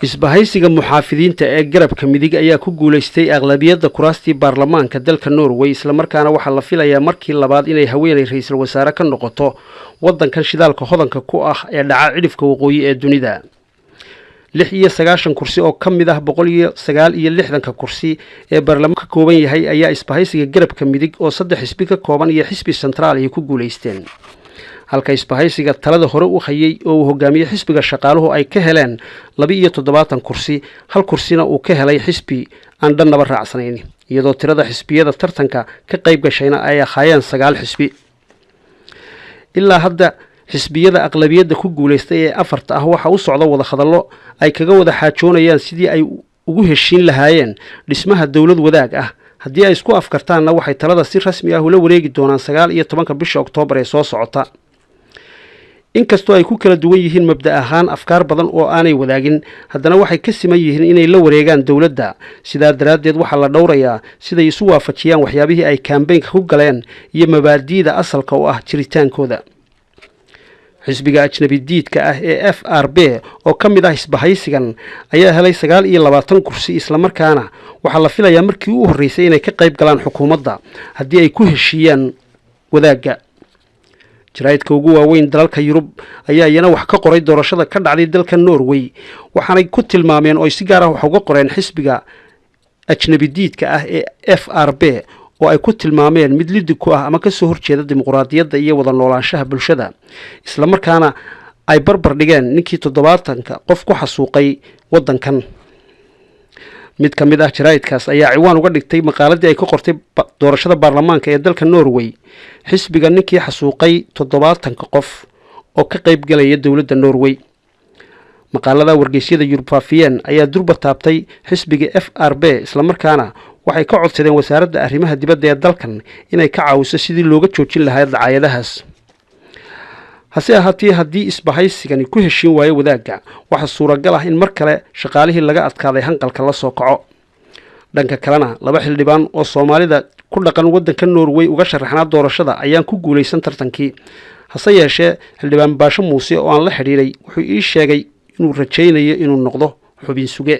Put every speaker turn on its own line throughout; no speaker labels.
isbahaysiga muxaafidiinta ee garabka midig ayaa ku guuleystay aqlabiyadda kuraastii baarlamaanka dalka Norway isla markaana waxa la filayaa markii labaad inay haweeney ra'iisul wasaare ka noqoto wadankan shidaalka hodanka ku ah ee dhaca cidhifka waqooyi ee dunida 96 kursi oo kamid ah 169 kursi ee baarlamaanka ka kooban yahay ayaa isbahaysiga garabka midig oo 3 xisbi ka kooban iyo xisbi central ay ku guuleysteen halka isbahaysiga talada hore u hayay oo hogaamiye xisbiga shaqaaluhu ay ka heleen 72 kursi hal kursina uu ka helay xisbi aan dhanaba raacsanayn iyadoo tirada xisbiyada tartanka ka qayb gashayna ay ahaayeen 9 xisbi ilaa hadda xisbiyada aqlabiyadda ku guuleystay ee afarta ah waxa uu socdo wada hadallo ay kaga wada xaajoonayaan sidii ay ugu heshiin lahaayeen dhismaha dawlad wadaag ah haddii ay isku afkartaanna waxay talada si rasmi ah ula wareegi doonaan 19 bisha Oktoobar ee soo socota inkastoo ay ku kala duwan yihiin mabda ahaan afkaar badan oo aanay wadaagin haddana waxay ka siman yihiin inay la wareegaan dawladda sidaa daraadeed waxa la dhowrayaa sida ay isu waafajiyaan waxyaabihii ay campaign-ka ku galeen iyo mabaadi'da asalka oo ah jiritaankooda xisbiga ajnabi diidka ah ee FRB oo kamid ah isbahaysigan ayaa helay 29 kursi isla markaana waxa la filayaa markii uu horeysay inay ka qayb galaan xukuumadda haddii ay ku heshiiyaan wadaaga jaraa'idka ugu waaweyn dalalka Yurub ayaa iyana wax ka qoray doorashada ka dhacday dalka Norway waxaanay ku tilmaameen oo si gaar ah wax uga qoreen xisbiga ajnabi diidka ah ee FRB oo ay ku tilmaameen mid lid ku ah ama ka soo horjeeda dimuqraadiyadda iyo wada noolaanshaha bulshada isla markaana ay barbar dhigeen ninkii 70 qof ku xasuuqay wadankan mid kamid ah jaraa'idkaas ayaa ciwaan uga dhigtay maqaaladii ay ka qortay doorashada baarlamaanka ee dalka Norway xisbiga ninkii xasuuqay 70 qof oo ka qayb galaya dawladda Norway maqaalada wargeysyada Yurub faafiyeen ayaa durba taabtay xisbiga FRB isla markaana waxay ka codsadeen wasaaradda arrimaha dibadda ee dalkan inay ka caawiso sidii looga joojin lahaa dacaayadahaas hase ahaatee haddii isbahaysigani ku heshiin waayo wadaaga waxa suuragal ah in mar kale shaqaalihii laga adkaaday hanqalka la soo kaco dhanka kalena laba xildhibaan oo Soomaalida ku dhaqan wadanka Norway uga sharaxnaa doorashada ayaan ku guuleysan tartankii hase yeeshee xildhibaan Baasho Muuse oo aan la xiriiray wuxuu ii sheegay inuu rajaynayo inuu noqdo xubin suge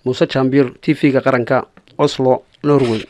Muuse Chambier TV-ga qaranka Oslo Norway